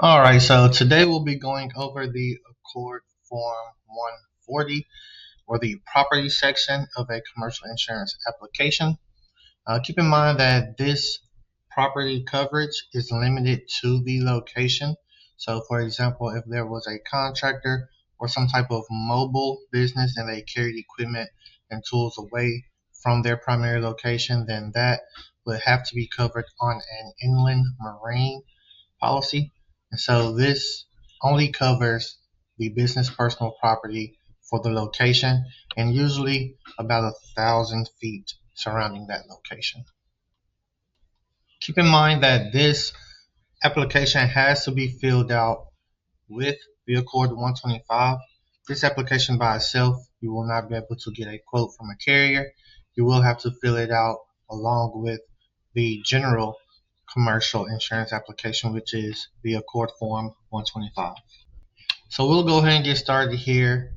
All right, so today we'll be going over the ACORD Form 140 or the property section of a commercial insurance application. Keep in mind that this property coverage is limited to the location. So, for example, if there was a contractor or some type of mobile business and they carried equipment and tools away from their primary location, then that would have to be covered on an inland marine policy. And so this only covers the business personal property for the location and usually about 1,000 feet surrounding that location. Keep in mind that this application has to be filled out with the Accord 125. This application by itself, you will not be able to get a quote from a carrier. You will have to fill it out along with the general commercial insurance application, which is the Accord Form 125. So we'll go ahead and get started here.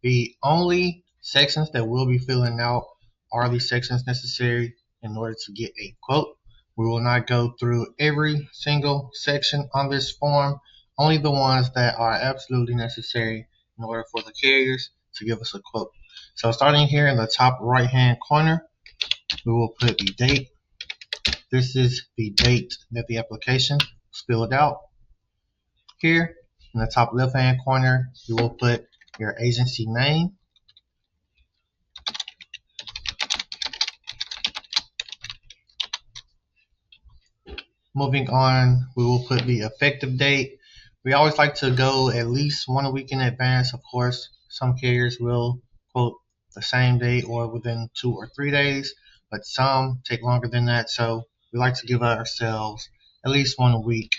The only sections that we'll be filling out are the sections necessary in order to get a quote. We will not go through every single section on this form, only the ones that are absolutely necessary in order for the carriers to give us a quote. So starting here in the top right hand corner, we will put the date. This is the date that the application was filled out. Here in the top left hand corner, you will put your agency name. Moving on, we will put the effective date. We always like to go at least 1 week in advance. Of course, some carriers will quote the same day or within 2 or 3 days, but some take longer than that. So we like to give ourselves at least 1 week,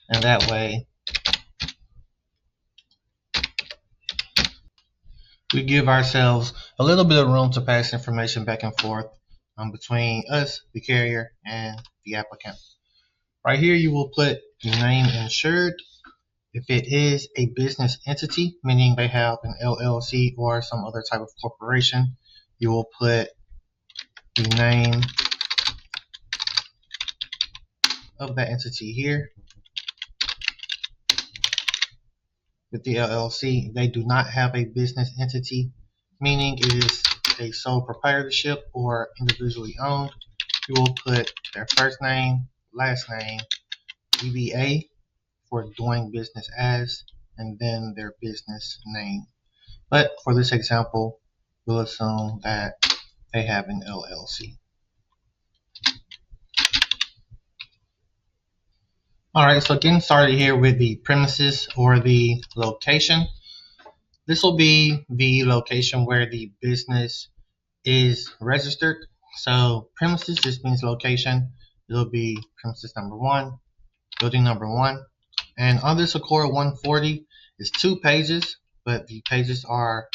and that way we give ourselves a little bit of room to pass information back and forth between us, the carrier, and the applicant. Right here, you will put the name insured. If it is a business entity, meaning they have an LLC or some other type of corporation, you will put the name of that entity here. With the LLC, they do not have a business entity, meaning it is a sole proprietorship or individually owned. You will put their first name, last name, DBA for doing business as, and then their business name. But for this example, we'll assume that they have an LLC. Alright, so getting started here with the premises or the location. This will be the location where the business is registered. So premises just means location. It'll be premises number 1, building number 1. And on this Accord 140 is 2 pages, but the pages are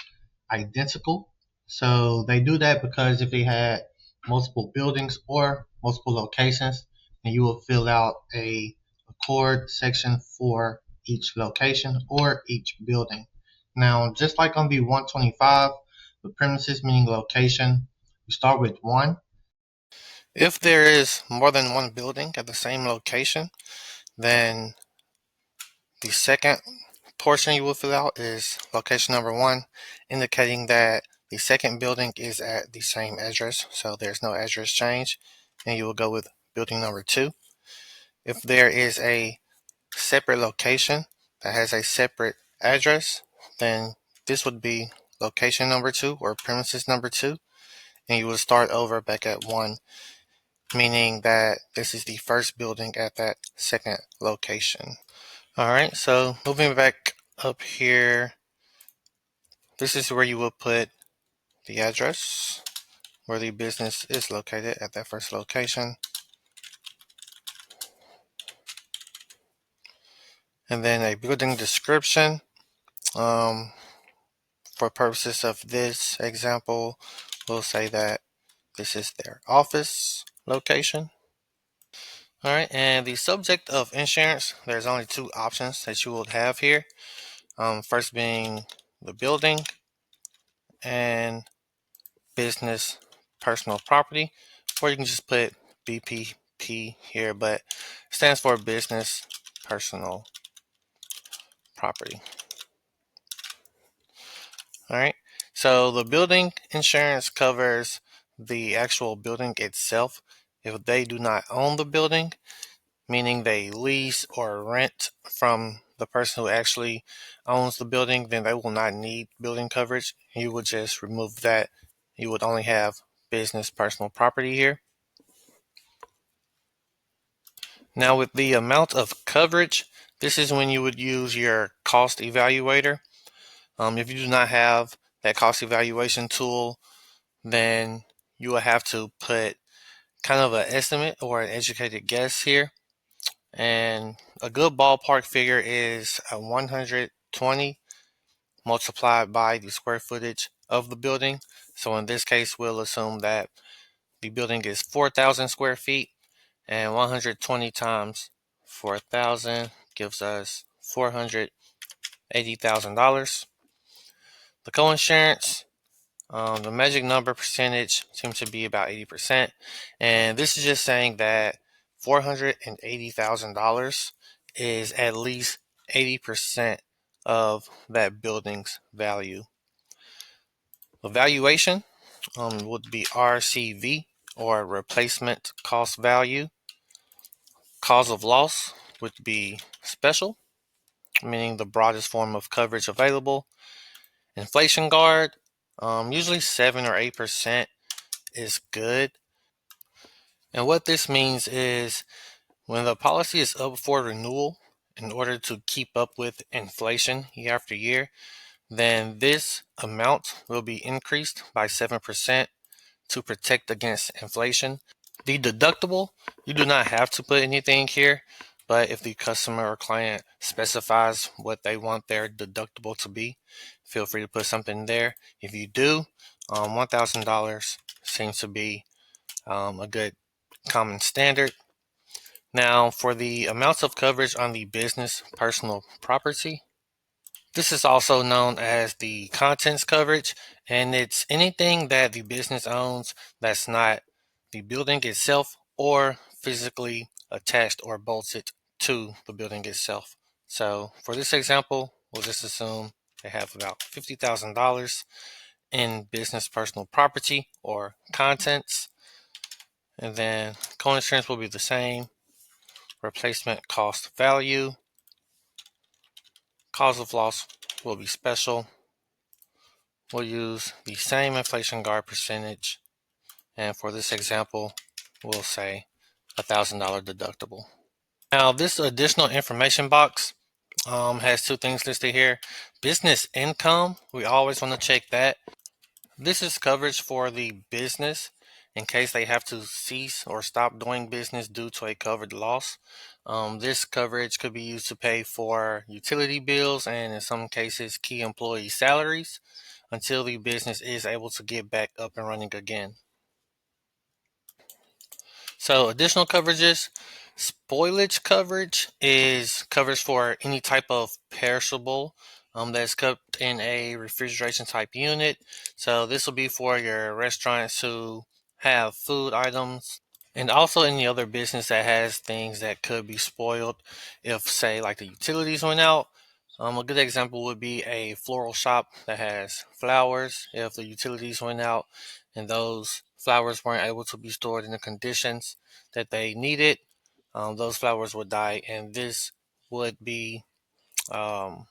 identical. So they do that because if they had multiple buildings or multiple locations, then you will fill out a Accord section for each location or each building. Now, just like on the 125, the premises meaning location, we start with 1. If there is more than one building at the same location, then the second portion you will fill out is location number 1, indicating that the second building is at the same address, so there's no address change, and you will go with building number 2. If there is a separate location that has a separate address, then this would be location number 2 or premises number 2, and you will start over back at 1, meaning that this is the first building at that second location. Alright, so moving back up here, this is where you will put the address where the business is located at that first location. And then a building description. For purposes of this example, we'll say that this is their office location. Alright, and the subject of insurance, there's only 2 options that you will have here. First being the building and business personal property, or you can just put BPP here, but it stands for business personal property. All right. So the building insurance covers the actual building itself. If they do not own the building, meaning they lease or rent from the person who actually owns the building, then they will not need building coverage. You would just remove that. You would only have business personal property here. Now with the amount of coverage, this is when you would use your cost evaluator. If you do not have that cost evaluation tool, then you will have to put kind of an estimate or an educated guess here. And a good ballpark figure is 120 multiplied by the square footage of the building. So in this case, we'll assume that the building is 4,000 square feet, and 120 times 4,000 gives us $480,000. The coinsurance, the magic number percentage seems to be about 80%. And this is just saying that $480,000 is at least 80% of that building's value. The valuation would be RCV, or replacement cost value. Cause of loss would be special, meaning the broadest form of coverage available. Inflation guard, usually 7 or 8% is good. And what this means is when the policy is up for renewal, in order to keep up with inflation year after year, then this amount will be increased by 7% to protect against inflation. The deductible, you do not have to put anything here, but if the customer or client specifies what they want their deductible to be, feel free to put something there. If you do, $1,000 seems to be a good common standard. Now, for the amounts of coverage on the business personal property, this is also known as the contents coverage, and it's anything that the business owns that's not the building itself or physically attached or bolted to the building itself. So for this example, we'll just assume they have about $50,000 in business personal property or contents, and then co-insurance will be the same. Replacement cost value, cause of loss will be special. We'll use the same inflation guard percentage, and for this example, we'll say $1,000 deductible. Now, this additional information box has two things listed here. Business income, we always want to check that. This is coverage for the business in case they have to cease or stop doing business due to a covered loss. This coverage could be used to pay for utility bills and, in some cases, key employee salaries until the business is able to get back up and running again. So additional coverages, spoilage coverage is coverage for any type of perishable that's kept in a refrigeration type unit. So this will be for your restaurants who have food items, and also any other business that has things that could be spoiled if, say, like the utilities went out. A good example would be a floral shop that has flowers. If the utilities went out and those flowers weren't able to be stored in the conditions that they needed, those flowers would die, and this would be um,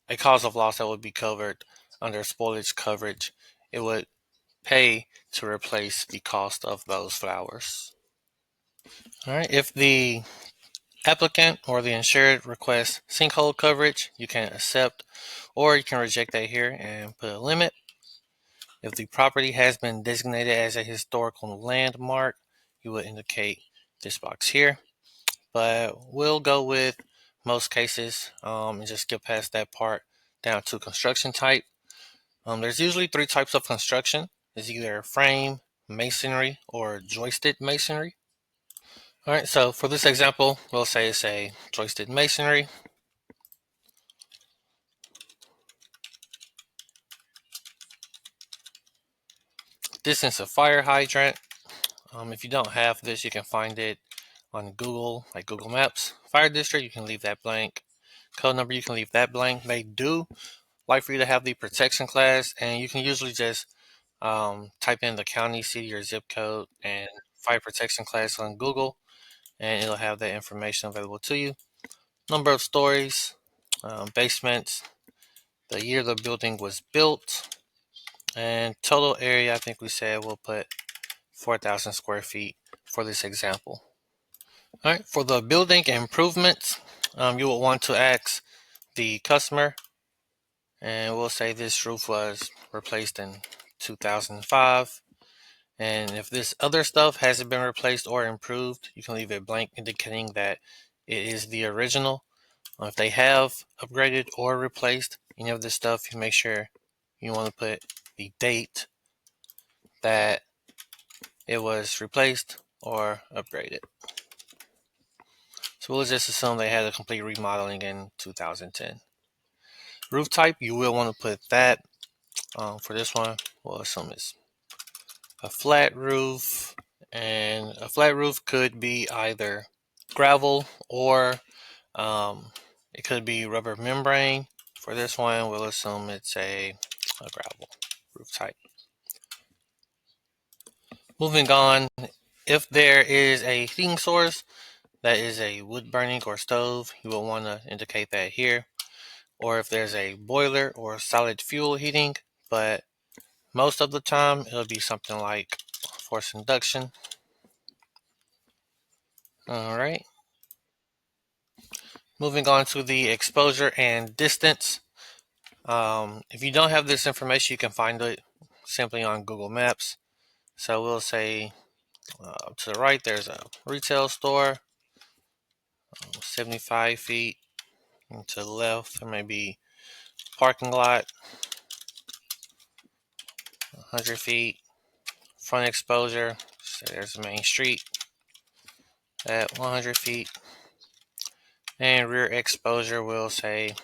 a cause of loss that would be covered under spoilage coverage. It would pay to replace the cost of those flowers. All right, if the applicant or the insured requests sinkhole coverage, you can accept or you can reject that here and put a limit. If the property has been designated as a historical landmark, you would indicate this box here. But we'll go with most cases and just skip past that part down to construction type. There's usually three types of construction. It's either frame, masonry, or joisted masonry. All right, so for this example, we'll say it's a joisted masonry. Distance of fire hydrant. If you don't have this, you can find it on Google, like Google Maps. Fire district, you can leave that blank. Code number, you can leave that blank. They do like for you to have the protection class, and you can usually just type in the county, city, or zip code and fire protection class on Google, and it'll have that information available to you. Number of stories, basements, the year the building was built, and total area, I think we said we'll put 4,000 square feet for this example. All right, for the building improvements, you will want to ask the customer, and we'll say this roof was replaced in 2005. And if this other stuff hasn't been replaced or improved, you can leave it blank, indicating that it is the original. If they have upgraded or replaced any of this stuff, you make sure you want to put the date that it was replaced or upgraded. So we'll just assume they had a complete remodeling in 2010. Roof type, you will want to put that. For this one, we'll assume it's a flat roof, and a flat roof could be either gravel or it could be rubber membrane. For this one, we'll assume it's a gravel roof type. Moving on, if there is a heating source that is a wood burning or stove, you will want to indicate that here. Or if there's a boiler or solid fuel heating, but most of the time it'll be something like forced induction. All right. Moving on to the exposure and distance. If you don't have this information, you can find it simply on Google Maps. So we'll say to the right, there's a retail store, 75 feet. And to the left, there may be a parking lot, 100 feet. Front exposure, so there's the main street at 100 feet. And rear exposure, we'll say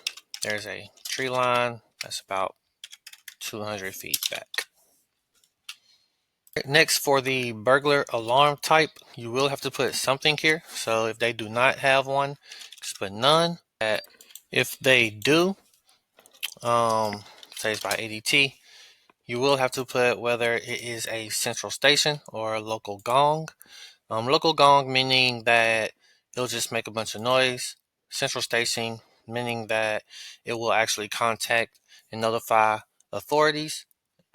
there's a tree line that's about 200 feet back. Next, for the burglar alarm type, you will have to put something here. So if they do not have one, just put none. If they do, say it's by ADT, you will have to put whether it is a central station or a local gong. Local gong meaning that it'll just make a bunch of noise. Central station meaning that it will actually contact and notify authorities.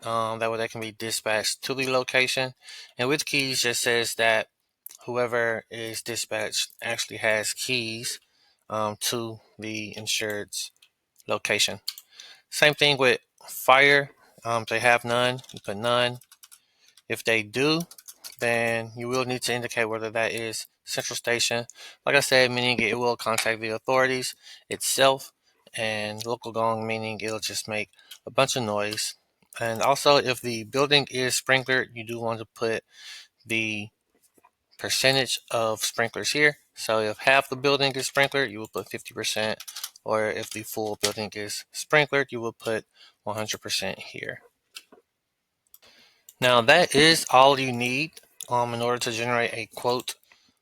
That way they can be dispatched to the location. And with keys just says that whoever is dispatched actually has keys to the insured's location. Same thing with fire. If they have none, you put none. If they do, then you will need to indicate whether that is central station. Like I said, meaning it will contact the authorities itself, and local gong meaning it'll just make a bunch of noise. And also, if the building is sprinklered, you do want to put the percentage of sprinklers here. So if half the building is sprinklered, you will put 50%, or if the full building is sprinklered, you will put 100% here. Now that is all you need in order to generate a quote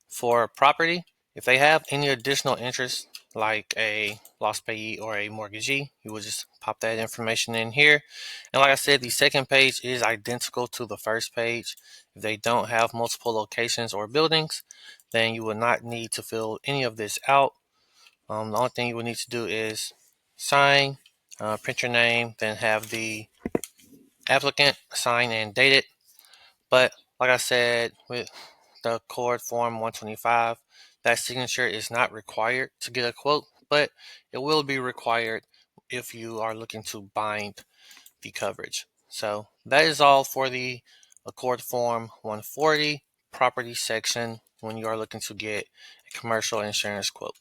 for a property. If they have any additional interest, like a lost payee or a mortgagee, you will just pop that information in here. And like I said, the second page is identical to the first page. If they don't have multiple locations or buildings, then you will not need to fill any of this out. The only thing you will need to do is sign, print your name, then have the applicant sign and date it. But like I said, with the ACORD Form 125, that signature is not required to get a quote, but it will be required if you are looking to bind the coverage. So that is all for the ACORD Form 140 property section when you are looking to get a commercial insurance quote.